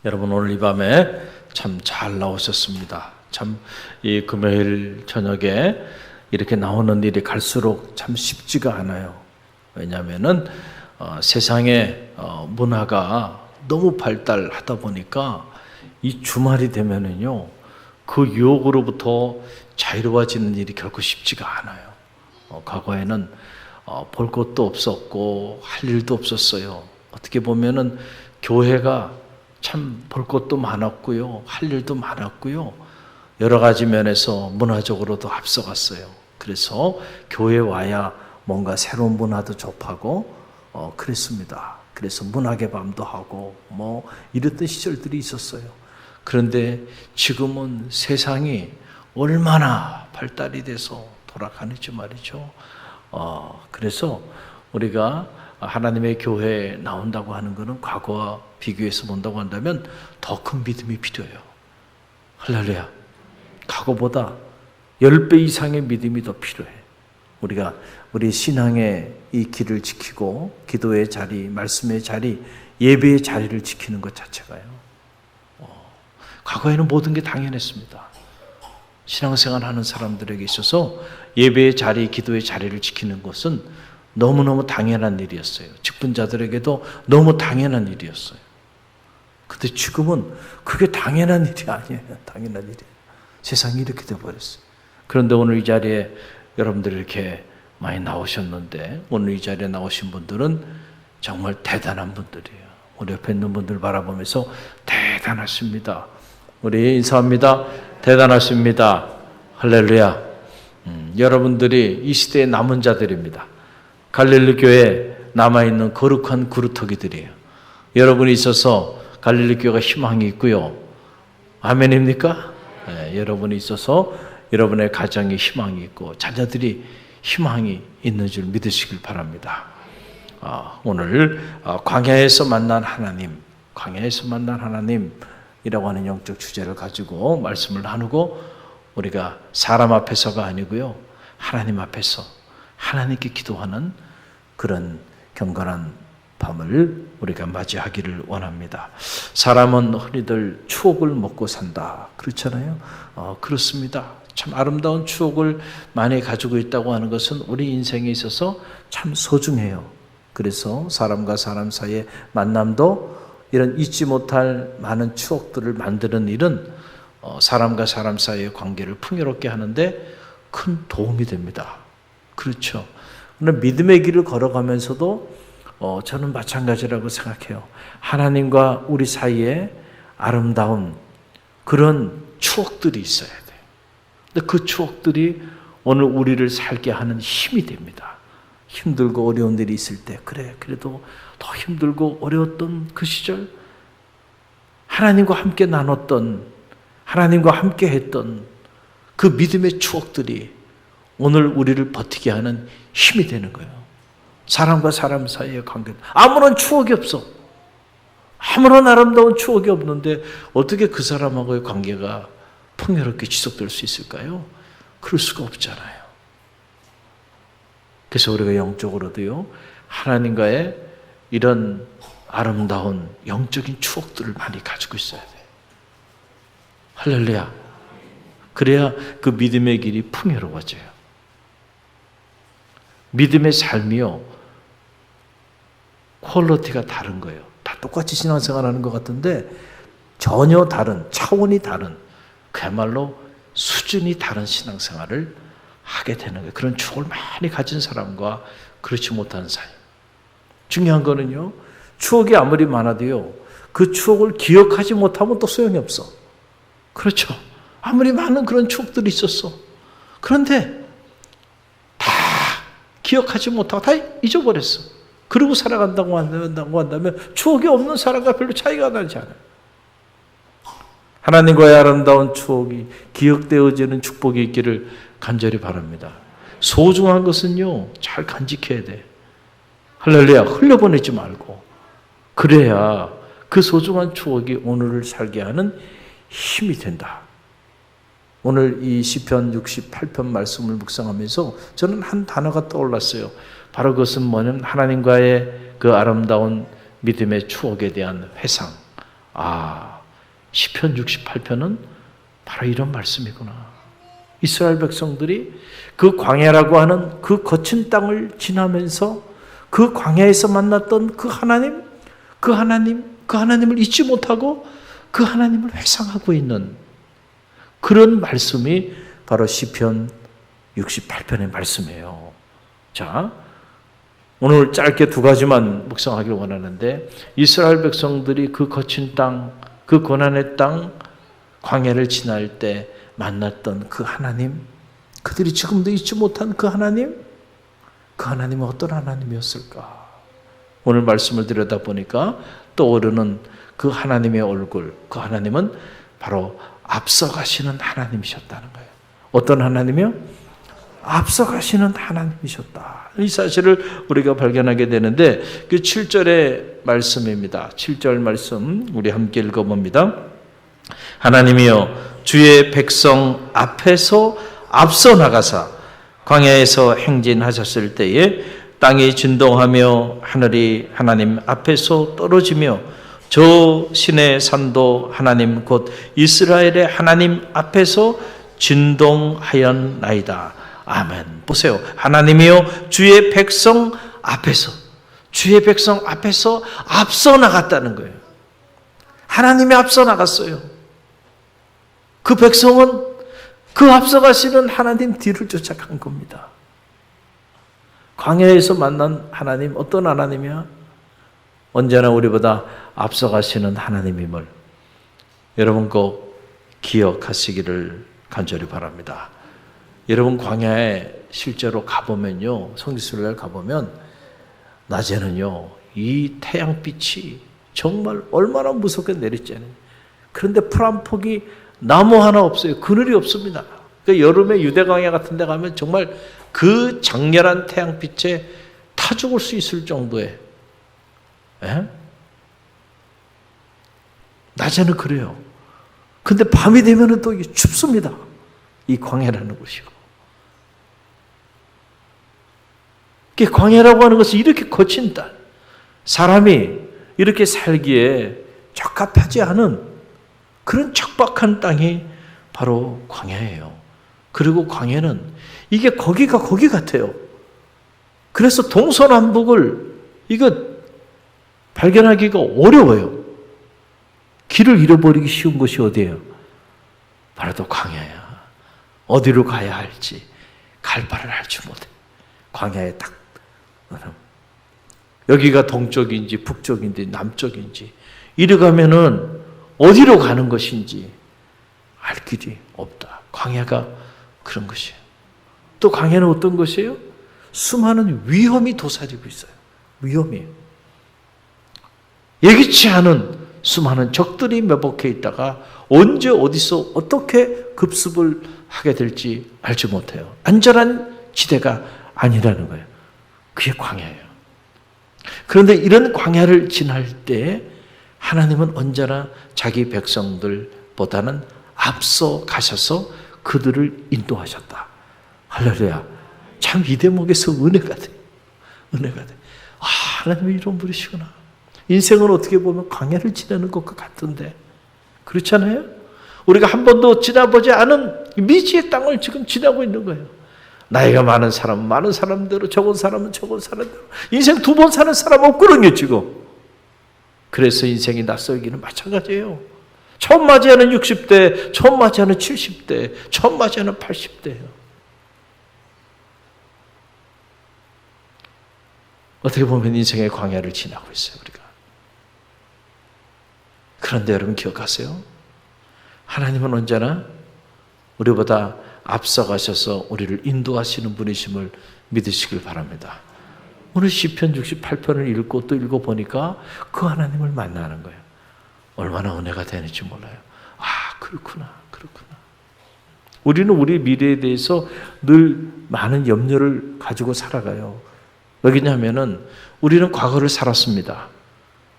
여러분 오늘 이 밤에 참 잘 나오셨습니다. 참 이 금요일 저녁에 이렇게 나오는 일이 갈수록 참 쉽지가 않아요. 왜냐하면은 세상의 문화가 너무 발달하다 보니까 이 주말이 되면은요 그 유혹으로부터 자유로워지는 일이 결코 쉽지가 않아요. 과거에는 볼 것도 없었고 할 일도 없었어요. 어떻게 보면은 교회가 참 볼 것도 많았고요, 할 일도 많았고요, 여러 가지 면에서 문화적으로도 앞서갔어요. 그래서 교회 와야 뭔가 새로운 문화도 접하고 그랬습니다. 그래서 문학의 밤도 하고 뭐 이랬던 시절들이 있었어요. 그런데 지금은 세상이 얼마나 발달이 돼서 돌아가는지 말이죠. 그래서 우리가 하나님의 교회에 나온다고 하는 것은 과거와 비교해서 본다고 한다면 더 큰 믿음이 필요해요. 할렐루야. 과거보다 10배 이상의 믿음이 더 필요해. 우리가 우리 신앙의 이 길을 지키고 기도의 자리, 말씀의 자리, 예배의 자리를 지키는 것 자체가요. 과거에는 모든 게 당연했습니다. 신앙생활 하는 사람들에게 있어서 예배의 자리, 기도의 자리를 지키는 것은 너무너무 당연한 일이었어요. 직분자들에게도 너무 당연한 일이었어요. 근데 지금은 그게 당연한 일이 아니에요. 당연한 일이에요. 세상이 이렇게 돼버렸어요. 그런데 오늘 이 자리에 여러분들이 이렇게 많이 나오셨는데, 오늘 이 자리에 나오신 분들은 정말 대단한 분들이에요. 우리 옆에 있는 분들 바라보면서 대단하십니다. 우리 인사합니다. 대단하십니다. 할렐루야. 여러분들이 이 시대의 남은 자들입니다. 갈릴리 교회에 남아있는 거룩한 그루터기들이에요. 여러분이 있어서 갈릴리 교회가 희망이 있고요. 아멘입니까? 네, 여러분이 있어서 여러분의 가정에 희망이 있고 자녀들이 희망이 있는 줄 믿으시길 바랍니다. 오늘 광야에서 만난 하나님, 광야에서 만난 하나님이라고 하는 영적 주제를 가지고 말씀을 나누고, 우리가 사람 앞에서가 아니고요, 하나님 앞에서 하나님께 기도하는 그런 경건한 밤을 우리가 맞이하기를 원합니다. 사람은 흔히들 추억을 먹고 산다 그렇잖아요. 그렇습니다. 참 아름다운 추억을 많이 가지고 있다고 하는 것은 우리 인생에 있어서 참 소중해요. 그래서 사람과 사람 사이의 만남도 이런 잊지 못할 많은 추억들을 만드는 일은 사람과 사람 사이의 관계를 풍요롭게 하는데 큰 도움이 됩니다. 그렇죠. 그런데 믿음의 길을 걸어가면서도 저는 마찬가지라고 생각해요. 하나님과 우리 사이에 아름다운 그런 추억들이 있어야 돼요. 근데 그 추억들이 오늘 우리를 살게 하는 힘이 됩니다. 힘들고 어려운 일이 있을 때, 그래도 더 힘들고 어려웠던 그 시절, 하나님과 함께 나눴던, 하나님과 함께 했던 그 믿음의 추억들이 오늘 우리를 버티게 하는 힘이 되는 거예요. 사람과 사람 사이의 관계, 아무런 추억이 없어. 아무런 아름다운 추억이 없는데 어떻게 그 사람하고의 관계가 풍요롭게 지속될 수 있을까요? 그럴 수가 없잖아요. 그래서 우리가 영적으로도요, 하나님과의 이런 아름다운 영적인 추억들을 많이 가지고 있어야 돼요. 할렐루야. 그래야 그 믿음의 길이 풍요로워져요. 믿음의 삶이요, 퀄리티가 다른 거예요. 다 똑같이 신앙생활하는 것 같은데 전혀 다른, 차원이 다른, 그야말로 수준이 다른 신앙생활을 하게 되는 거예요. 그런 추억을 많이 가진 사람과 그렇지 못한 사이. 중요한 거는요, 추억이 아무리 많아도요, 그 추억을 기억하지 못하면 또 소용이 없어. 그렇죠. 아무리 많은 그런 추억들이 있었어. 그런데 다 기억하지 못하고 다 잊어버렸어. 그러고 살아간다고 한다면 추억이 없는 사람과 별로 차이가 나지 않아요. 하나님과의 아름다운 추억이 기억되어지는 축복이 있기를 간절히 바랍니다. 소중한 것은요, 잘 간직해야 돼. 할렐루야. 흘려보내지 말고. 그래야 그 소중한 추억이 오늘을 살게 하는 힘이 된다. 오늘 이 시편 68편 말씀을 묵상하면서 저는 한 단어가 떠올랐어요. 바로 그것은 뭐냐면 하나님과의 그 아름다운 믿음의 추억에 대한 회상, 시편 68편은 바로 이런 말씀이구나. 이스라엘 백성들이 그 광야라고 하는 그 거친 땅을 지나면서 그 광야에서 만났던 그 하나님을 잊지 못하고 그 하나님을 회상하고 있는 그런 말씀이 바로 시편 68편의 말씀이에요. 자, 오늘 짧게 두 가지만 묵상하길 원하는데, 이스라엘 백성들이 그 거친 땅, 그 고난의 땅, 광야를 지날 때 만났던 그 하나님, 그들이 지금도 잊지 못한 그 하나님은 어떤 하나님이었을까? 오늘 말씀을 들여다보니까 떠오르는 그 하나님의 얼굴, 그 하나님은 바로 앞서가시는 하나님이셨다는 거예요. 어떤 하나님이요? 앞서가시는 하나님이셨다. 이 사실을 우리가 발견하게 되는데, 그 7절의 말씀입니다. 7절 말씀 우리 함께 읽어봅니다. 하나님이여 주의 백성 앞에서 앞서 나가사 광야에서 행진하셨을 때에 땅이 진동하며 하늘이 하나님 앞에서 떨어지며 저 신의 산도 하나님 곧 이스라엘의 하나님 앞에서 진동하였나이다. 아멘. 보세요. 하나님이여 주의 백성 앞에서 앞서 나갔다는 거예요. 하나님이 앞서 나갔어요. 그 백성은 그 앞서가시는 하나님 뒤를 쫓아간 겁니다. 광야에서 만난 하나님, 어떤 하나님이야? 언제나 우리보다 앞서가시는 하나님임을 여러분 꼭 기억하시기를 간절히 바랍니다. 여러분 광야에 실제로 가보면요, 성지순례를 가보면 낮에는요 이 태양빛이 정말 얼마나 무섭게 내리쬐는, 그런데 풀 한 폭이 나무 하나 없어요. 그늘이 없습니다. 그러니까 여름에 유대광야 같은 데 가면 정말 그 장렬한 태양빛에 타 죽을 수 있을 정도의, 낮에는 그래요. 근데 밤이 되면 또 춥습니다. 이 광야라는 곳이고. 광야라고 하는 것은 이렇게 거친 땅, 사람이 이렇게 살기에 적합하지 않은 그런 척박한 땅이 바로 광야예요. 그리고 광야는 이게 거기가 거기 같아요. 그래서 동서남북을 이거 발견하기가 어려워요. 길을 잃어버리기 쉬운 곳이 어디예요? 바로 또 광야야. 어디로 가야 할지 갈 바를 알지 못해. 광야에 딱 여기가 동쪽인지 북쪽인지 남쪽인지 이리 가면은 어디로 가는 것인지 알 길이 없다. 광야가 그런 것이에요. 또 광야는 어떤 것이에요? 수많은 위험이 도사리고 있어요. 위험이에요. 예기치 않은 수많은 적들이 매복해 있다가 언제 어디서 어떻게 급습을 하게 될지 알지 못해요. 안전한 지대가 아니라는 거예요. 그게 광야예요. 그런데 이런 광야를 지날 때 하나님은 언제나 자기 백성들보다는 앞서 가셔서 그들을 인도하셨다. 할렐루야. 참 이 대목에서 은혜가 돼. 은혜가 돼. 하나님이 이런 분이시구나. 인생은 어떻게 보면 광야를 지나는 것과 같은데 그렇잖아요? 우리가 한 번도 지나보지 않은 미지의 땅을 지금 지나고 있는 거예요. 나이가 많은 사람은 많은 사람대로, 적은 사람은 적은 사람대로, 인생 두 번 사는 사람 없거든요 지금. 그래서 인생이 낯설기는 마찬가지예요. 처음 맞이하는 60대, 처음 맞이하는 70대, 처음 맞이하는 80대예요. 어떻게 보면 인생의 광야를 지나고 있어요 우리가. 그런데 여러분 기억하세요? 하나님은 언제나 우리보다 앞서가셔서 우리를 인도하시는 분이심을 믿으시길 바랍니다. 오늘 시편 68편을 읽고 또 읽어보니까 그 하나님을 만나는 거예요. 얼마나 은혜가 되는지 몰라요. 그렇구나. 우리는 우리 미래에 대해서 늘 많은 염려를 가지고 살아가요. 왜냐하면 우리는 과거를 살았습니다.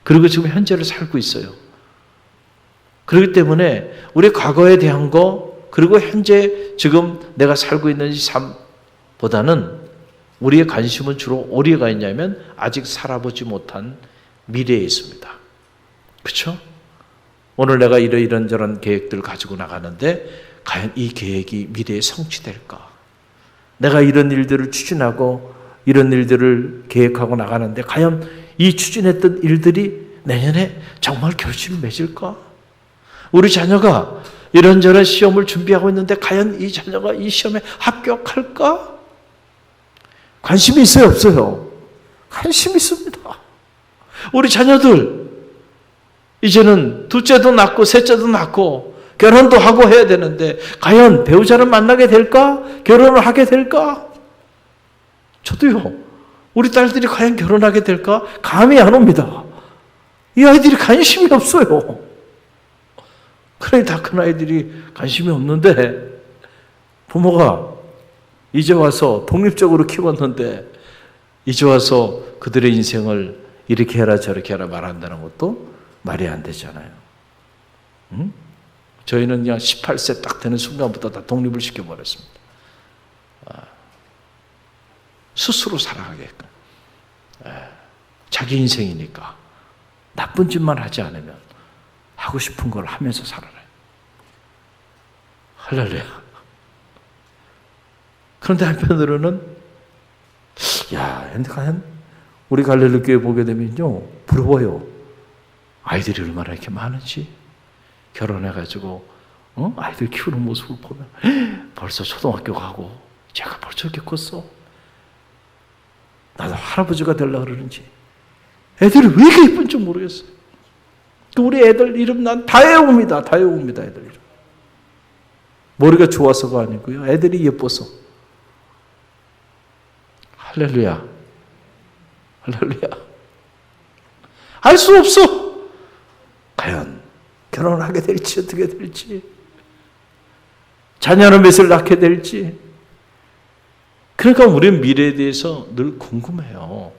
그리고 지금 현재를 살고 있어요. 그렇기 때문에 우리 과거에 대한 거, 그리고 현재 지금 내가 살고 있는 삶보다는 우리의 관심은 주로 어디가 있냐면 아직 살아보지 못한 미래에 있습니다. 그렇죠? 오늘 내가 이런저런 계획들 가지고 나가는데 과연 이 계획이 미래에 성취될까? 내가 이런 일들을 추진하고 이런 일들을 계획하고 나가는데 과연 이 추진했던 일들이 내년에 정말 결실을 맺을까? 우리 자녀가 이런저런 시험을 준비하고 있는데 과연 이 자녀가 이 시험에 합격할까? 관심이 있어요, 없어요? 관심이 있습니다. 우리 자녀들 이제는 둘째도 낳고 셋째도 낳고 결혼도 하고 해야 되는데 과연 배우자를 만나게 될까? 결혼을 하게 될까? 저도요. 우리 딸들이 과연 결혼하게 될까? 감이 안 옵니다. 이 아이들이 관심이 없어요. 그러니 다 큰 아이들이 관심이 없는데 부모가 이제 와서 독립적으로 키웠는데 이제 와서 그들의 인생을 이렇게 해라 저렇게 해라 말한다는 것도 말이 안 되잖아요. 응? 저희는 그냥 18세 딱 되는 순간부터 다 독립을 시켜버렸습니다. 스스로 살아가게끔. 자기 인생이니까 나쁜 짓만 하지 않으면 하고 싶은 걸 하면서 살아라. 할렐루야. 그런데 한편으로는 근데 과연 우리 갈릴리 교회 보게 되면요 부러워요. 아이들이 얼마나 이렇게 많은지 결혼해가지고 아이들 키우는 모습을 보면 벌써 초등학교 가고 제가 벌써 이렇게 컸어. 나도 할아버지가 되려고 그러는지 애들이 왜 이렇게 예쁜지 모르겠어요. 우리 애들 이름 난 다 외웁니다. 다 외웁니다. 애들 이름. 머리가 좋아서가 아니고요. 애들이 예뻐서. 할렐루야. 할렐루야. 알 수 없어. 과연 결혼을 하게 될지 어떻게 될지. 자녀는 몇을 낳게 될지. 그러니까 우리는 미래에 대해서 늘 궁금해요.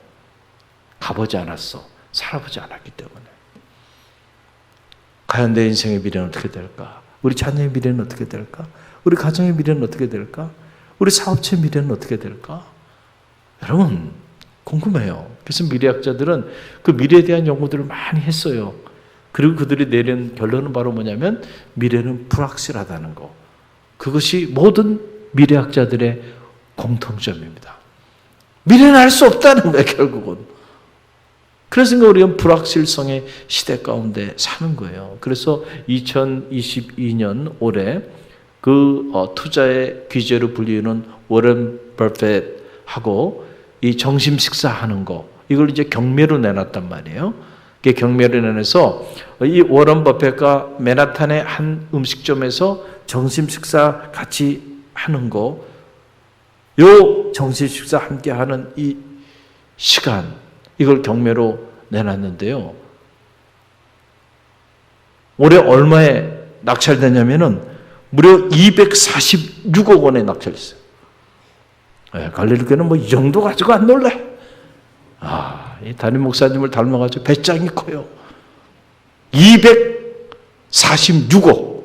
가보지 않았어. 살아보지 않았기 때문에. 과연 내 인생의 미래는 어떻게 될까? 우리 자녀의 미래는 어떻게 될까? 우리 가정의 미래는 어떻게 될까? 우리 사업체의 미래는 어떻게 될까? 여러분 궁금해요. 그래서 미래학자들은 그 미래에 대한 연구들을 많이 했어요. 그리고 그들이 내린 결론은 바로 뭐냐면 미래는 불확실하다는 거. 그것이 모든 미래학자들의 공통점입니다. 미래는 알 수 없다는 거예요, 결국은. 그래서 우리는 불확실성의 시대 가운데 사는 거예요. 그래서 2022년 올해 그 투자의 귀재로 불리는 워런 버핏하고 이 점심 식사하는 거 이걸 이제 경매로 내놨단 말이에요. 이게 경매로 내놔서 이 워런 버핏과 맨하탄의 한 음식점에서 점심 식사 같이 하는 거, 요 점심 식사 함께 하는 이 시간 이걸 경매로 내놨는데요. 올해 얼마에 낙찰되냐면은 무려 246억 원에 낙찰됐어요. 갈릴리교는 뭐 이 정도 가지고 안 놀래. 이 담임 목사님을 닮아가지고 배짱이 커요. 246억.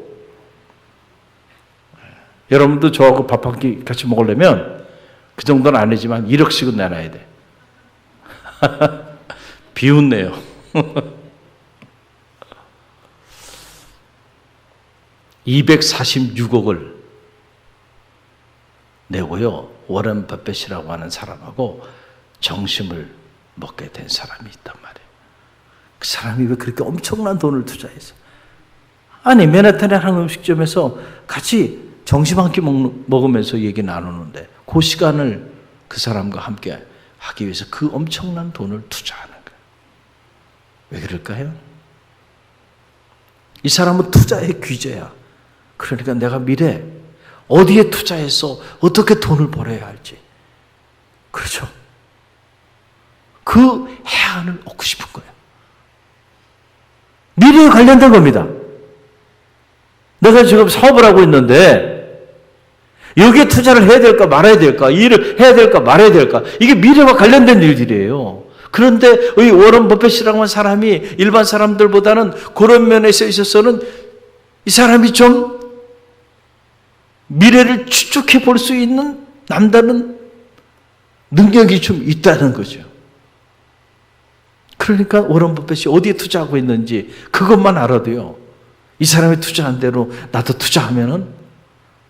여러분도 저하고 밥 한 끼 같이 먹으려면 그 정도는 아니지만 1억씩은 내놔야 돼. 비웃네요. 246억을 내고요. 워런 버핏이라고 하는 사람하고 점심을 먹게 된 사람이 있단 말이에요. 그 사람이 왜 그렇게 엄청난 돈을 투자해서? 아니, 맨하탄의 한 음식점에서 같이 점심 한 끼 먹으면서 얘기 나누는데 그 시간을 그 사람과 함께 하기 위해서 그 엄청난 돈을 투자하는 거예요. 왜 그럴까요? 이 사람은 투자의 귀재야. 그러니까 내가 미래 어디에 투자해서 어떻게 돈을 벌어야 할지. 그렇죠. 그 해안을 얻고 싶은 거예요. 미래에 관련된 겁니다. 내가 지금 사업을 하고 있는데 여기에 투자를 해야 될까 말아야 될까, 이 일을 해야 될까 말아야 될까, 이게 미래와 관련된 일들이에요. 그런데 이 워런 버핏이라고 하는 사람이 일반 사람들보다는 그런 면에서 있어서는 이 사람이 좀 미래를 추측해 볼 수 있는 남다른 능력이 좀 있다는 거죠. 그러니까 워런 버핏이 어디에 투자하고 있는지 그것만 알아도요, 이 사람이 투자한 대로 나도 투자하면은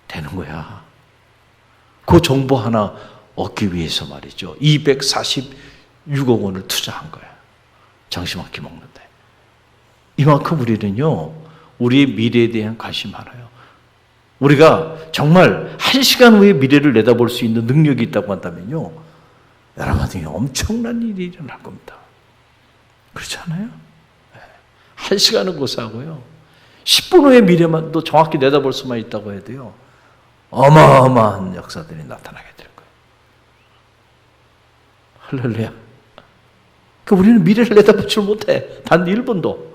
되는 거야. 그 정보 하나 얻기 위해서 말이죠. 246억 원을 투자한 거야. 정신 한 끼 먹는데. 이만큼 우리는요, 우리의 미래에 대한 관심이 많아요. 우리가 정말 1시간 후에 미래를 내다볼 수 있는 능력이 있다고 한다면요, 여러분이 엄청난 일이 일어날 겁니다. 그렇지 않아요? 1시간은 고사하고요, 10분 후의 미래만 또 정확히 내다볼 수만 있다고 해도요, 어마어마한 역사들이 나타나게 될 거예요. 할렐루야. 그러니까 우리는 미래를 내다보지 못해. 단 1분도.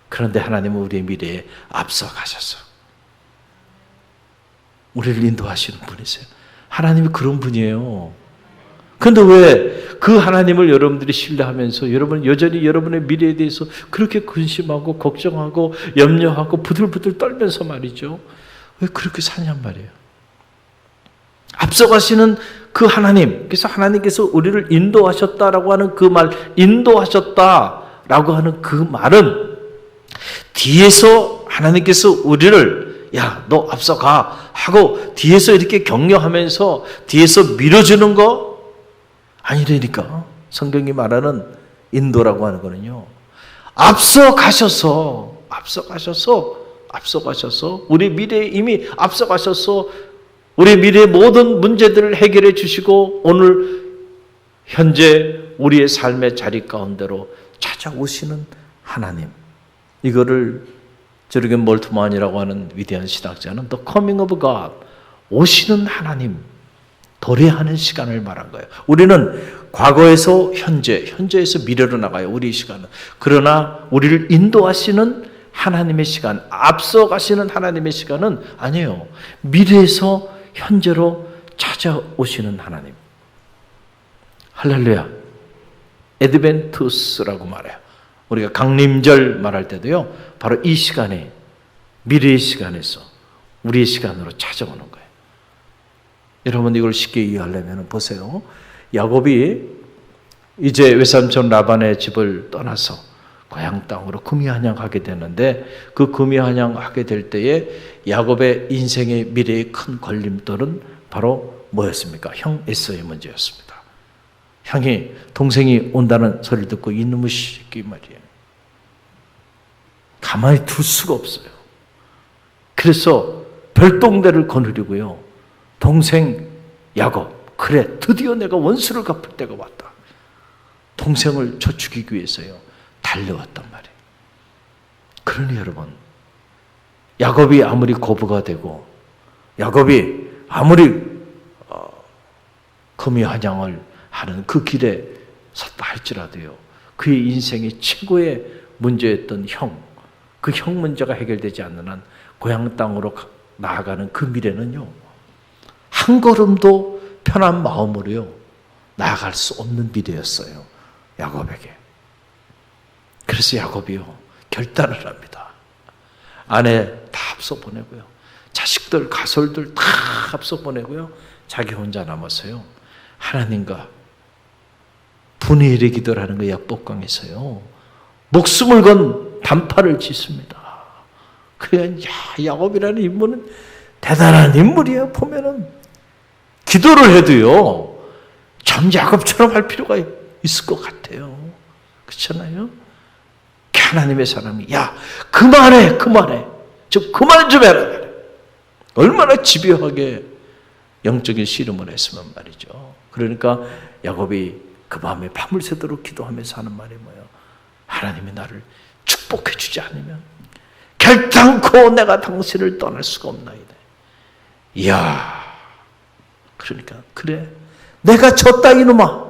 그런데 하나님은 우리의 미래에 앞서가셔서 우리를 인도하시는 분이세요. 하나님이 그런 분이에요. 그런데 왜 그 하나님을 여러분들이 신뢰하면서 여러분 여전히 여러분의 미래에 대해서 그렇게 근심하고 걱정하고 염려하고 부들부들 떨면서 말이죠. 왜 그렇게 사냔 말이에요. 앞서가시는 그 하나님, 그래서 하나님께서 우리를 인도하셨다라고 하는 그 말, 인도하셨다라고 하는 그 말은 뒤에서 하나님께서 우리를 야, 너 앞서가 하고 뒤에서 이렇게 격려하면서 뒤에서 밀어주는 거 아니라니까. 성경이 말하는 인도라고 하는 거는요, 앞서가셔서 우리 미래에 이미 앞서가셔서 우리 미래의 모든 문제들을 해결해 주시고 오늘 현재 우리의 삶의 자리 가운데로 찾아오시는 하나님. 이거를 저르겐 몰트만이라고 하는 위대한 신학자는 The Coming of God, 오시는 하나님, 도래하는 시간을 말한 거예요. 우리는 과거에서 현재에서 미래로 나가요. 우리 시간은. 그러나 우리를 인도하시는 하나님의 시간, 앞서가시는 하나님의 시간은 아니에요. 미래에서 현재로 찾아오시는 하나님. 할렐루야. 에드벤투스라고 말해요. 우리가 강림절 말할 때도요, 바로 이 시간에, 미래의 시간에서 우리의 시간으로 찾아오는 거예요. 여러분, 이걸 쉽게 이해하려면 보세요. 야곱이 이제 외삼촌 라반의 집을 떠나서 고향 땅으로 금이환영하게 되는데, 그 금이환영하게 될 때에 야곱의 인생의 미래의 큰 걸림돌은 바로 뭐였습니까? 형 에서의 문제였습니다. 형이, 동생이 온다는 소리를 듣고 이놈의 새끼 말이에요. 가만히 둘 수가 없어요. 그래서 별동대를 거느리고요, 동생 야곱, 그래 드디어 내가 원수를 갚을 때가 왔다. 동생을 쳐 죽이기 위해서요 달려왔단 말이에요. 그러니 여러분, 야곱이 아무리 고부가 되고 야곱이 아무리 금이환영을 하는 그 길에 섰다 할지라도요, 그의 인생의 최고의 문제였던 그 형 문제가 해결되지 않는 한 고향 땅으로 나아가는 그 미래는요, 한 걸음도 편한 마음으로요 나아갈 수 없는 미래였어요, 야곱에게. 그래서 야곱이요 결단을 합니다. 아내 다 앞서 보내고요, 자식들 가솔들 다 앞서 보내고요, 자기 혼자 남았어요. 하나님과 분의 일의 기도를 하는 그 약복강에서요 목숨을 건 단파를 짓습니다. 그래, 야곱이라는 인물은 대단한 인물이에요. 보면은 기도를 해도요 참 야곱처럼 할 필요가 있을 것 같아요. 그렇잖아요? 하나님의 사람이 야 그만해 좀 그만 좀 해라. 얼마나 집요하게 영적인 씨름을 했으면 말이죠. 그러니까 야곱이 그 밤에 밤을 새도록 기도하면서 하는 말이 뭐예요? 하나님이 나를 축복해 주지 않으면 결단코 내가 당신을 떠날 수가 없나이다. 이야, 그러니까 그래 내가 졌다 이놈아.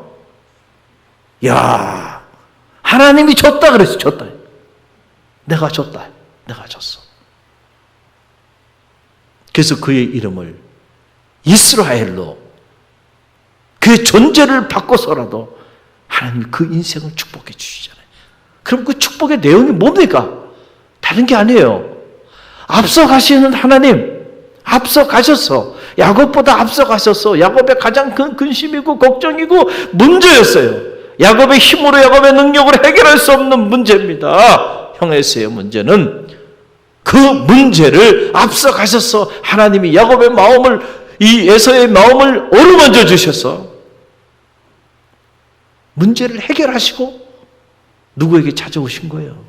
야, 하나님이 졌다 그랬어. 졌다. 내가 졌다. 내가 졌어. 그래서 그의 이름을 이스라엘로, 그의 존재를 바꿔서라도 하나님이 그 인생을 축복해 주시잖아요. 그럼 그 축복의 내용이 뭡니까? 다른 게 아니에요. 앞서가시는 하나님, 앞서가셔서 야곱보다 앞서가셔서 야곱의 가장 큰 근심이고 걱정이고 문제였어요. 야곱의 힘으로 야곱의 능력으로 해결할 수 없는 문제입니다. 형에서의 문제는 그 문제를 앞서가셔서 하나님이 야곱의 마음을, 이 에서의 마음을 어루만져 주셔서 문제를 해결하시고 누구에게 찾아오신 거예요?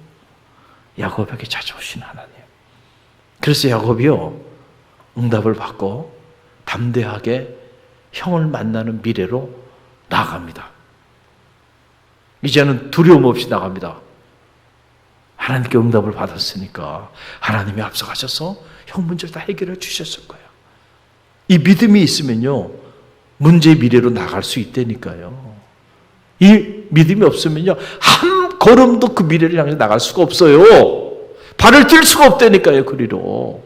야곱에게 찾아오신 하나님. 그래서 야곱이요, 응답을 받고 담대하게 형을 만나는 미래로 나아갑니다. 이제는 두려움 없이 나갑니다. 하나님께 응답을 받았으니까 하나님이 앞서가셔서 형 문제를 다 해결해 주셨을 거예요. 이 믿음이 있으면요, 문제의 미래로 나갈 수 있다니까요. 이 믿음이 없으면요, 한 걸음도 그 미래를 향해 나갈 수가 없어요. 발을 뛸 수가 없다니까요, 그리로.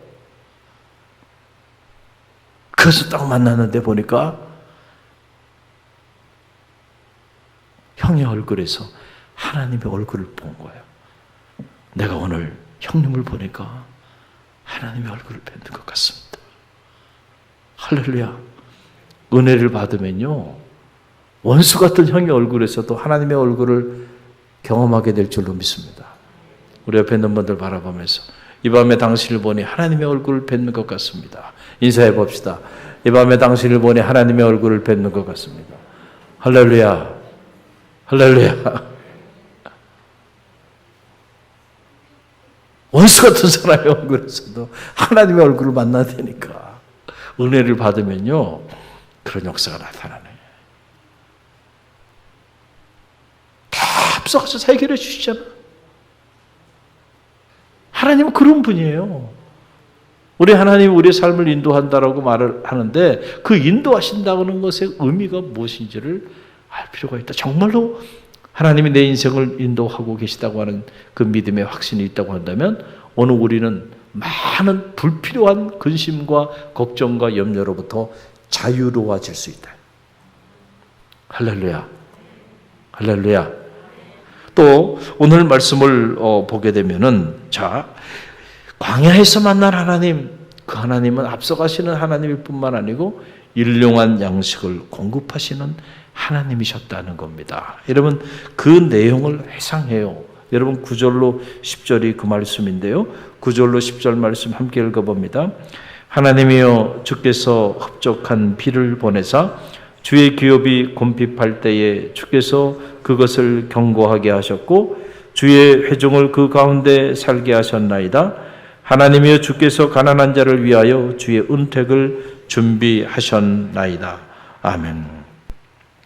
그래서 딱 만났는데 보니까 형의 얼굴에서 하나님의 얼굴을 본 거예요. 내가 오늘 형님을 보니까 하나님의 얼굴을 뵙는 것 같습니다. 할렐루야. 은혜를 받으면요, 원수 같은 형의 얼굴에서도 하나님의 얼굴을 경험하게 될 줄로 믿습니다. 우리 옆에 있는 분들 바라보면서 이 밤에 당신을 보니 하나님의 얼굴을 뵙는 것 같습니다. 인사해 봅시다. 이 밤에 당신을 보니 하나님의 얼굴을 뵙는 것 같습니다. 할렐루야. 할렐루야. 원수 같은 사람의 얼굴에서도 하나님의 얼굴을 만나야 되니까 은혜를 받으면요, 그런 역사가 나타나네. 다 앞서가서 해결해 주시잖아. 하나님은 그런 분이에요. 우리 하나님이 우리의 삶을 인도한다라고 말을 하는데 그 인도하신다는 것의 의미가 무엇인지를 알 필요가 있다. 정말로 하나님이 내 인생을 인도하고 계시다고 하는 그 믿음의 확신이 있다고 한다면 오늘 우리는 많은 불필요한 근심과 걱정과 염려로부터 자유로워질 수 있다. 할렐루야. 할렐루야. 또 오늘 말씀을 보게 되면은, 자, 광야에서 만난 하나님, 그 하나님은 앞서가시는 하나님일 뿐만 아니고 일용한 양식을 공급하시는 하나님이셨다는 겁니다. 여러분, 그 내용을 회상해요. 여러분, 9절로 10절이 그 말씀인데요. 9절로 10절 말씀 함께 읽어봅니다. 하나님이여, 주께서 흡족한 비를 보내사 주의 기업이 곰핍할 때에 주께서 그것을 견고하게 하셨고 주의 회중을 그 가운데 살게 하셨나이다. 하나님이여, 주께서 가난한 자를 위하여 주의 은택을 준비하셨나이다. 아멘.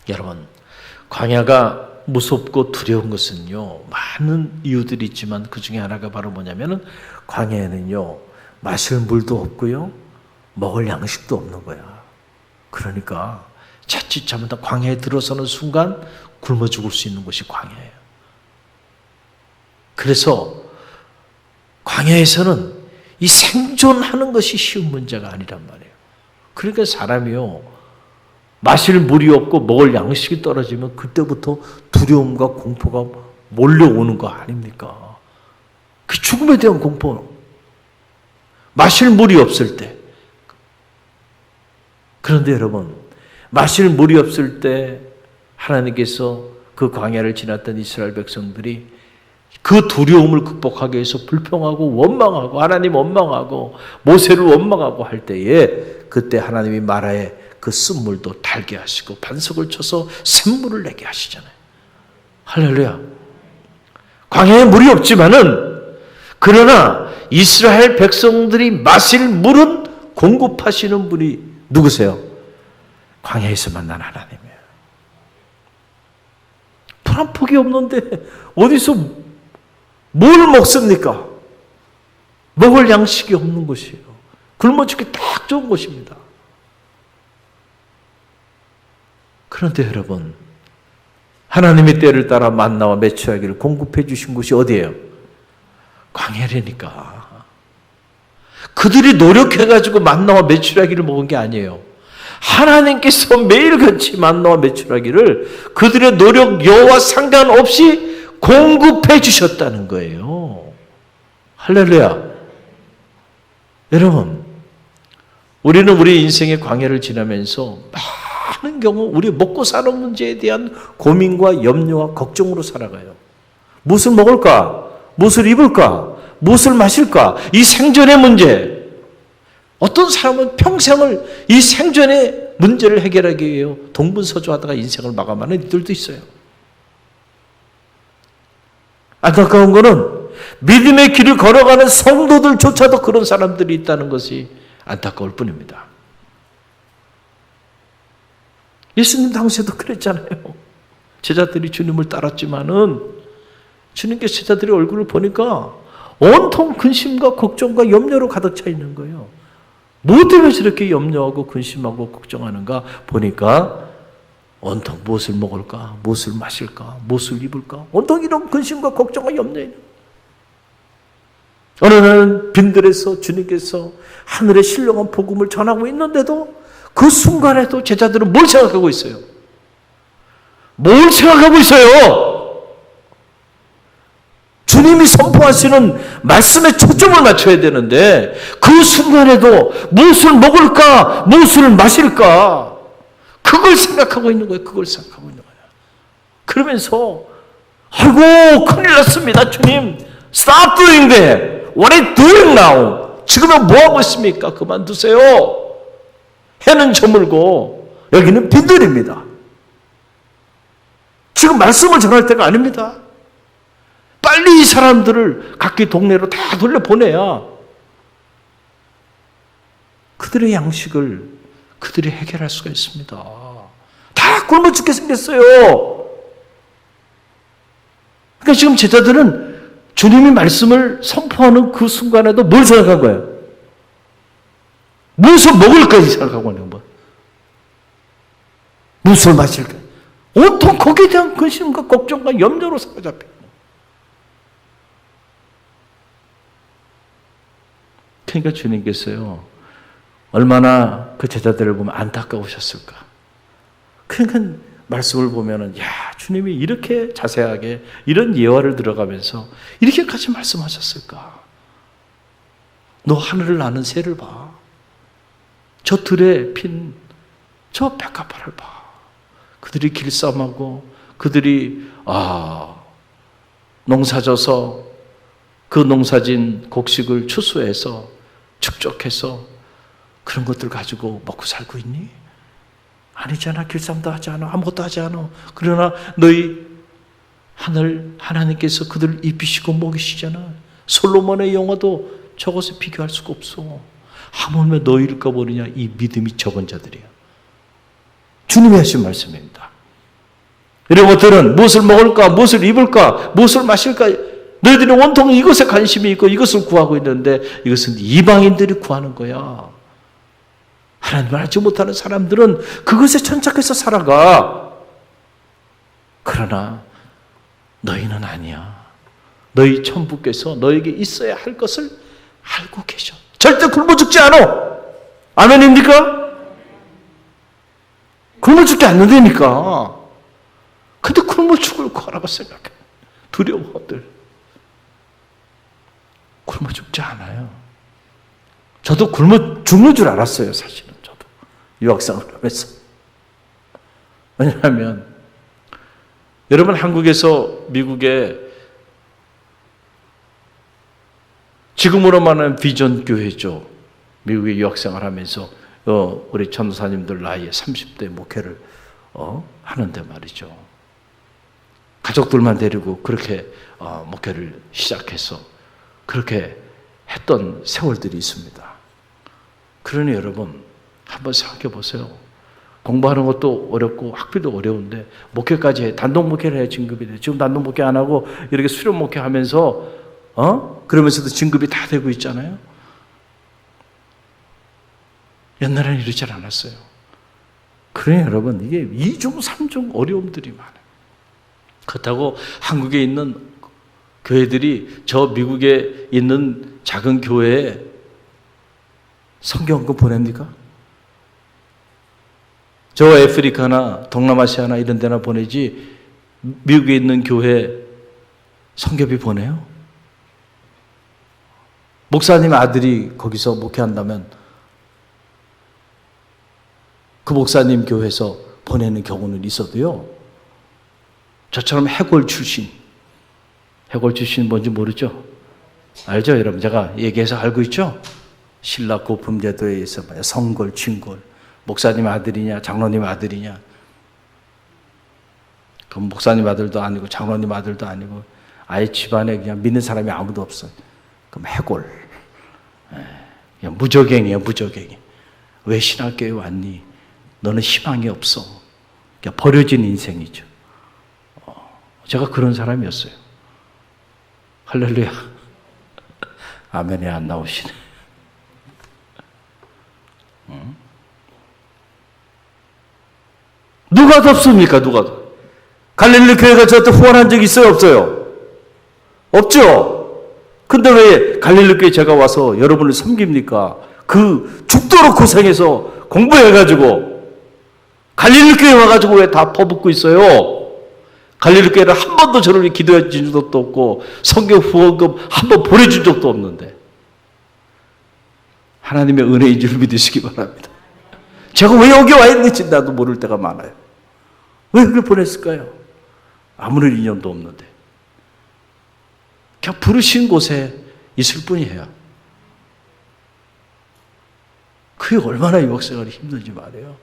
여러분, 광야가 무섭고 두려운 것은요, 많은 이유들이 있지만 그 중에 하나가 바로 뭐냐면은 광야에는요, 마실 물도 없고요, 먹을 양식도 없는 거야. 그러니까 자칫 잘못하면 광야에 들어서는 순간 굶어 죽을 수 있는 곳이 광야예요. 그래서 광야에서는 이 생존하는 것이 쉬운 문제가 아니란 말이에요. 그러니까 사람이요, 마실 물이 없고 먹을 양식이 떨어지면 그때부터 두려움과 공포가 몰려오는 거 아닙니까? 그 죽음에 대한 공포. 마실 물이 없을 때. 그런데 여러분, 마실 물이 없을 때 하나님께서 그 광야를 지났던 이스라엘 백성들이 그 두려움을 극복하기 위해서 불평하고 원망하고 하나님 원망하고 모세를 원망하고 할 때에 그때 하나님이 마라에 그 쓴물도 달게 하시고 반석을 쳐서 샘물을 내게 하시잖아요. 할렐루야. 광야에 물이 없지만은 그러나 이스라엘 백성들이 마실 물은 공급하시는 분이 누구세요? 광야에서 만난 하나님이에요. 돈 한 푼이 없는데 어디서 뭘 먹습니까? 먹을 양식이 없는 곳이에요. 굶어 죽기 딱 좋은 곳입니다. 그런데 여러분, 하나님의 때를 따라 만나와 메추라기를 공급해 주신 곳이 어디예요? 광야라니까. 그들이 노력해가지고 만나와 메추라기를 먹은 게 아니에요. 하나님께서 매일같이 만나와 메추라기를 그들의 노력 여와 상관없이 공급해 주셨다는 거예요. 할렐루야. 여러분, 우리는 우리 인생의 광야를 지나면서 많은 경우 우리 먹고 사는 문제에 대한 고민과 염려와 걱정으로 살아가요. 무엇을 먹을까? 무엇을 입을까? 무엇을 마실까? 이 생존의 문제. 어떤 사람은 평생을 이 생존의 문제를 해결하기 위해 동분서주하다가 인생을 마감하는 이들도 있어요. 안타까운 것은 믿음의 길을 걸어가는 성도들조차도 그런 사람들이 있다는 것이 안타까울 뿐입니다. 예수님 당시에도 그랬잖아요. 제자들이 주님을 따랐지만은 주님께 제자들의 얼굴을 보니까 온통 근심과 걱정과 염려로 가득 차 있는 거예요. 뭐 때문에 저렇게 염려하고 근심하고 걱정하는가 보니까 온통 무엇을 먹을까, 무엇을 마실까, 무엇을 입을까, 온통 이런 근심과 걱정과 염려에 어느 날은 빈들에서 주님께서 하늘의 신령한 복음을 전하고 있는데도 그 순간에도 제자들은 뭘 생각하고 있어요? 뭘 생각하고 있어요? 주님이 선포하시는 말씀에 초점을 맞춰야 되는데 그 순간에도 무엇을 먹을까, 무엇을 마실까 그걸 생각하고 있는 거예요. 그걸 생각하고 있는 거예요. 그러면서 아이고 큰일 났습니다. 주님 stop doing that. What are you doing now? 지금은 뭐하고 있습니까? 그만두세요. 해는 저물고 여기는 빈들입니다. 지금 말씀을 전할 때가 아닙니다. 빨리 이 사람들을 각기 동네로 다 돌려보내야 그들의 양식을 그들이 해결할 수가 있습니다. 다 굶어 죽게 생겼어요. 그러니까 지금 제자들은 주님이 말씀을 선포하는 그 순간에도 뭘 생각한 거예요? 무엇을 먹을까 생각하고 있는 거예요. 무엇을 마실까? 온통 거기에 대한 근심과 걱정과 염려로 사로잡혀 있는 거예요. 그러니까 주님께서요 얼마나 그 제자들을 보면 안타까우셨을까. 그러니까 말씀을 보면은 야 주님이 이렇게 자세하게 이런 예화를 들어가면서 이렇게까지 말씀하셨을까. 너 하늘을 나는 새를 봐. 저 들에 핀 저 백합화를 봐. 그들이 길쌈하고 그들이 농사져서 그 농사진 곡식을 추수해서 축적해서 그런 것들 가지고 먹고 살고 있니? 아니잖아. 길쌈도 하지 않아. 아무것도 하지 않아. 그러나 너희 하나님께서 그들을 입히시고 먹이시잖아. 솔로몬의 영화도 저것에 비교할 수가 없어. 하물며 너희일까 보느냐. 이 믿음이 적은 자들이야. 주님이 하신 말씀입니다. 이런 것들은 무엇을 먹을까, 무엇을 입을까, 무엇을 마실까. 너희들이 온통 이것에 관심이 있고 이것을 구하고 있는데 이것은 이방인들이 구하는 거야. 하나님을 알지 못하는 사람들은 그것에 천착해서 살아가. 그러나 너희는 아니야. 너희 천부께서 너에게 있어야 할 것을 알고 계셔. 절대 굶어 죽지 않아. 아멘입니까? 굶어 죽지 않는다니까. 근데 굶어 죽을 거라고 생각해. 두려워들. 굶어 죽지 않아요. 저도 굶어 죽는 줄 알았어요. 사실은 저도 유학생을 하면서. 왜냐하면 여러분 한국에서 미국에 지금으로 말하는 비전 교회죠. 미국에 유학생을 하면서 우리 전도사님들 나이에 30대 목회를 하는데 말이죠. 가족들만 데리고 그렇게 목회를 시작해서 그렇게 했던 세월들이 있습니다. 그러니 여러분 한번 생각해 보세요. 공부하는 것도 어렵고 학비도 어려운데 목회까지 해. 단독 목회를 해야 진급이 돼. 지금 단독 목회 안 하고 이렇게 수련 목회하면서 그러면서도 진급이 다 되고 있잖아요. 옛날에는 이러지 않았어요. 그러니 여러분 이게 2중 3중 어려움들이 많아요. 그렇다고 한국에 있는 교회들이 저 미국에 있는 작은 교회에 성경권 보냅니까? 저 아프리카나 동남아시아나 이런 데나 보내지 미국에 있는 교회 성경비 보내요? 목사님 아들이 거기서 목회한다면 그 목사님 교회에서 보내는 경우는 있어도요. 저처럼 해골 출신, 해골 출신이 뭔지 모르죠? 알죠, 여러분? 제가 얘기해서 알고 있죠? 신라 고품제도에 있어 봐요. 성골, 진골. 목사님 아들이냐, 장로님 아들이냐. 그럼 목사님 아들도 아니고, 장로님 아들도 아니고, 아예 집안에 그냥 믿는 사람이 아무도 없어. 그럼 해골. 그냥 무적행이야, 무적행이. 왜 신학교에 왔니? 너는 희망이 없어. 그냥 버려진 인생이죠. 제가 그런 사람이었어요. 할렐루야. 아멘에 안 나오시네. 누가 덥습니까? 누가 더? 갈릴리 교회가 저한테 후원한 적 있어요? 없어요? 없죠? 근데 왜 갈릴리 교회 제가 와서 여러분을 섬깁니까? 그 죽도록 고생해서 공부해가지고 갈릴리 교회 와가지고 왜 다 퍼붓고 있어요? 갈릴리 교회를 한 번도 저를 기도해 준 적도 없고 성경 후원금 한 번 보내준 적도 없는데 하나님의 은혜인 줄 믿으시기 바랍니다. 제가 왜 여기 와 있는지 나도 모를 때가 많아요. 왜 여기 보냈을까요? 아무런 인연도 없는데 그냥 부르신 곳에 있을 뿐이에요. 그게 얼마나 유학생활이 힘든지 말이에요.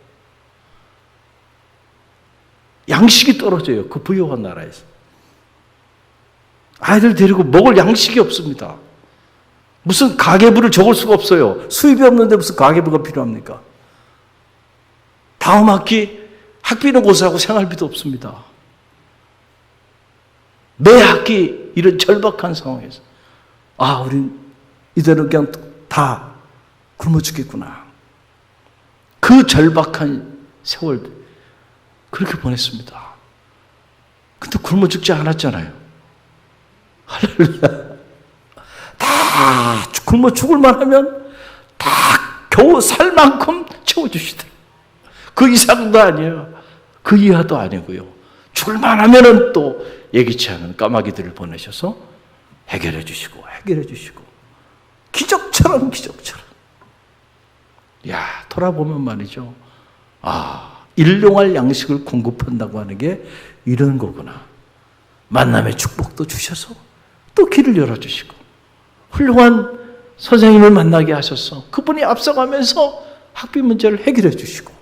양식이 떨어져요. 그 부유한 나라에서. 아이들 데리고 먹을 양식이 없습니다. 무슨 가계부를 적을 수가 없어요. 수입이 없는데 무슨 가계부가 필요합니까? 다음 학기 학비는 고사하고 생활비도 없습니다. 매 학기 이런 절박한 상황에서 우린 이대로 그냥 다 굶어 죽겠구나. 그 절박한 세월들 그렇게 보냈습니다. 근데 굶어 죽지 않았잖아요. 할렐루야. 다 굶어 죽을만 하면 다 겨우 살 만큼 채워주시더라고요. 그 이상도 아니에요. 그 이하도 아니고요. 죽을만 하면은 또 예기치 않은 까마귀들을 보내셔서 해결해 주시고 기적처럼 돌아보면 말이죠. 일용할 양식을 공급한다고 하는 게 이런 거구나. 만남의 축복도 주셔서 또 길을 열어주시고 훌륭한 선생님을 만나게 하셔서 그분이 앞서가면서 학비 문제를 해결해 주시고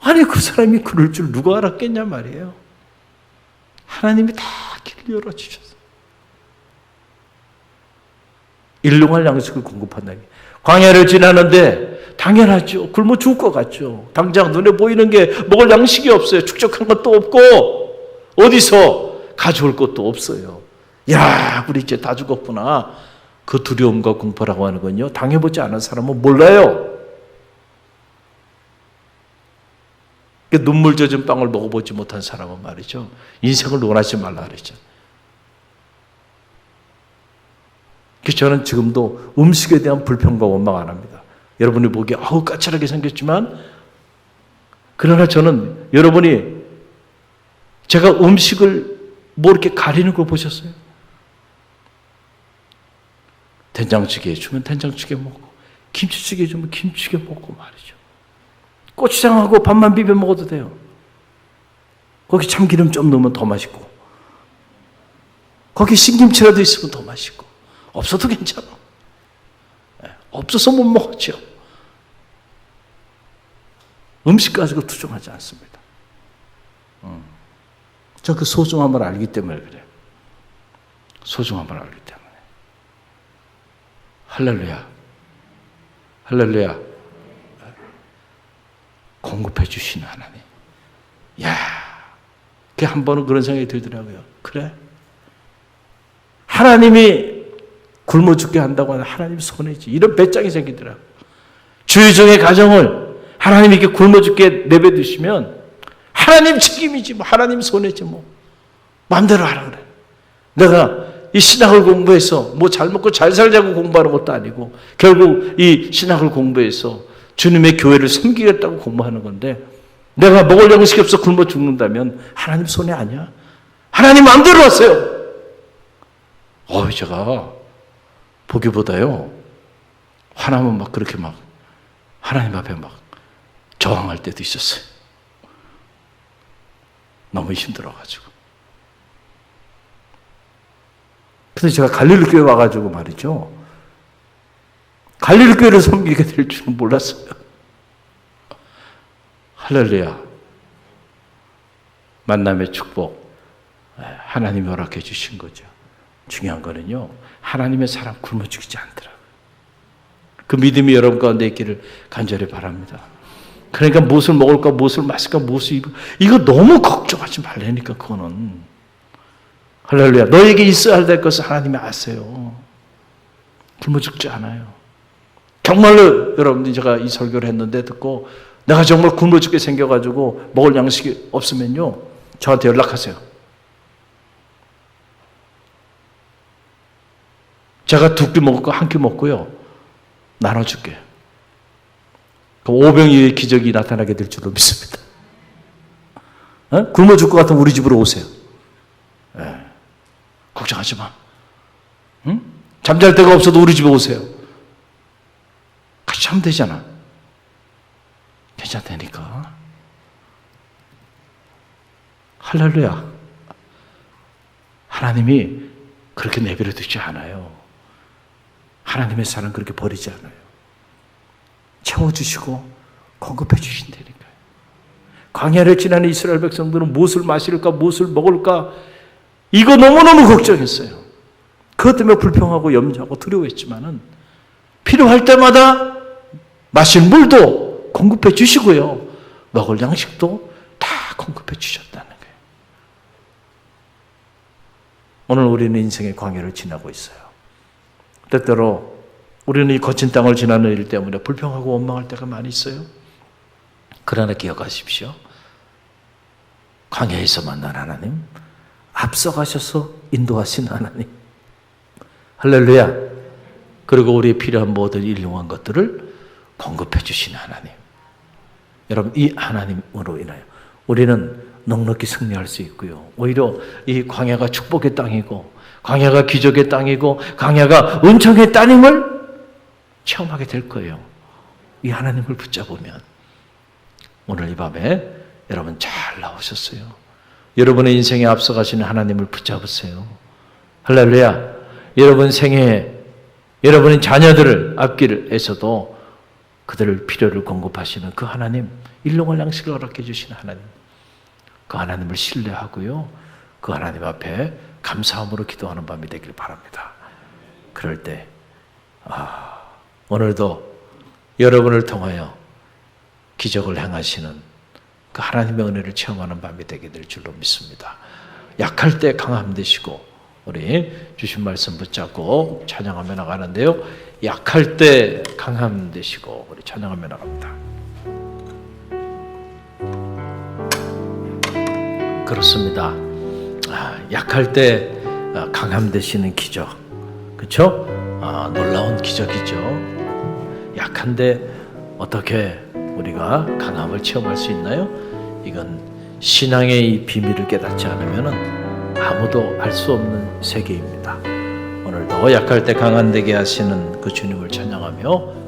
아니 그 사람이 그럴 줄 누가 알았겠냐 말이에요. 하나님이 다 길을 열어주셔서 일용할 양식을 공급한다니. 광야를 지나는데 당연하죠. 굶어 죽을 것 같죠. 당장 눈에 보이는 게 먹을 양식이 없어요. 축적한 것도 없고 어디서 가져올 것도 없어요. 우리 이제 다 죽었구나. 그 두려움과 공포라고 하는 건요. 당해보지 않은 사람은 몰라요. 눈물 젖은 빵을 먹어보지 못한 사람은 말이죠. 인생을 논하지 말라 그랬죠. 그래서 저는 지금도 음식에 대한 불평과 원망 안 합니다. 여러분이 보기에 까칠하게 생겼지만 그러나 저는 여러분이 제가 음식을 뭐 이렇게 가리는 거 보셨어요? 된장찌개 주면 된장찌개 먹고 김치찌개 주면 김치찌개 먹고 말이죠. 고추장하고 밥만 비벼 먹어도 돼요. 거기 참기름 좀 넣으면 더 맛있고 거기 신김치라도 있으면 더 맛있고 없어도 괜찮아. 없어서 못 먹었죠. 음식 가지고 투정하지 않습니다. 저 그 소중함을 알기 때문에 그래요. 소중함을 알기 때문에. 할렐루야. 할렐루야. 공급해 주시는 하나님. 그 한 번은 그런 생각이 들더라고요. 그래? 하나님이 굶어 죽게 한다고 하는 하나님 손해지. 이런 배짱이 생기더라고요. 주의종의 가정을 하나님이 이렇게 굶어 죽게 내버려두시면 하나님 책임이지 뭐. 하나님 손해지 뭐. 마음대로 하라 그래. 내가 이 신학을 공부해서 뭐 잘 먹고 잘 살자고 공부하는 것도 아니고 결국 이 신학을 공부해서 주님의 교회를 섬기겠다고 공부하는 건데 내가 먹을 양식이 없어 굶어 죽는다면 하나님 손해 아니야? 하나님 마음대로 하세요. 제가 보기보다요 화나면 막 그렇게 막 하나님 앞에 막 저항할 때도 있었어요. 너무 힘들어가지고. 근데 제가 갈릴리 교회 와가지고 말이죠. 갈릴리 교회를 섬기게 될 줄은 몰랐어요. 할렐루야. 만남의 축복. 하나님이 허락해 주신 거죠. 중요한 거는요, 하나님의 사랑 굶어 죽이지 않더라고요. 그 믿음이 여러분 가운데 있기를 간절히 바랍니다. 그러니까 무엇을 먹을까, 무엇을 마실까, 무엇을 입을까, 이거 너무 걱정하지 말라니까. 그거는 할렐루야. 너에게 있어야 될 것을 하나님이 아세요. 굶어 죽지 않아요. 정말로 여러분들이, 제가 이 설교를 했는데 듣고 내가 정말 굶어 죽게 생겨가지고 먹을 양식이 없으면요, 저한테 연락하세요. 제가 두 끼 먹을 거 한 끼 먹고요, 나눠줄게요. 그럼 오병이어의 기적이 나타나게 될 줄로 믿습니다. 굶어 죽을 것 같으면 우리 집으로 오세요. 걱정하지 마. 응? 잠잘 데가 없어도 우리 집에 오세요. 같이 하면 되잖아. 괜찮다니까. 할렐루야. 하나님이 그렇게 내버려 두지 않아요. 하나님의 사랑 그렇게 버리지 않아요. 채워주시고 공급해 주신다니까요. 광야를 지나는 이스라엘 백성들은 무엇을 마실까, 무엇을 먹을까, 이거 너무너무 걱정했어요. 그것 때문에 불평하고 염려하고 두려워했지만은 필요할 때마다 마실 물도 공급해 주시고요, 먹을 양식도 다 공급해 주셨다는 거예요. 오늘 우리는 인생의 광야를 지나고 있어요. 때때로 우리는 이 거친 땅을 지나는 일 때문에 불평하고 원망할 때가 많이 있어요. 그러나 기억하십시오. 광야에서 만난 하나님, 앞서가셔서 인도하신 하나님, 할렐루야. 그리고 우리의 필요한 모든 일용한 것들을 공급해 주시는 하나님. 여러분, 이 하나님으로 인하여 우리는 넉넉히 승리할 수 있고요, 오히려 이 광야가 축복의 땅이고, 광야가 기적의 땅이고, 광야가 은총의 땅임을 체험하게 될 거예요. 이 하나님을 붙잡으면. 오늘 이 밤에 여러분 잘 나오셨어요. 여러분의 인생에 앞서가시는 하나님을 붙잡으세요. 할렐루야. 여러분 생애에 여러분의 자녀들을 앞길 에서도 그들을 필요를 공급하시는 그 하나님, 일용할 양식을 허락해 주시는 하나님, 그 하나님을 신뢰하고요, 그 하나님 앞에 감사함으로 기도하는 밤이 되길 바랍니다. 그럴 때 오늘도 여러분을 통하여 기적을 행하시는 그 하나님의 은혜를 체험하는 밤이 되게 될 줄로 믿습니다. 약할 때 강함 되시고, 우리 주신 말씀 붙잡고 찬양하며 나가는데요, 약할 때 강함 되시고 우리 찬양하며 나갑니다. 그렇습니다. 약할 때 강함 되시는 기적, 그렇죠? 놀라운 기적이죠. 약한데 어떻게 우리가 강함을 체험할 수 있나요? 이건 신앙의 이 비밀을 깨닫지 않으면 아무도 알 수 없는 세계입니다. 오늘도 약할 때 강한 되게 하시는 그 주님을 찬양하며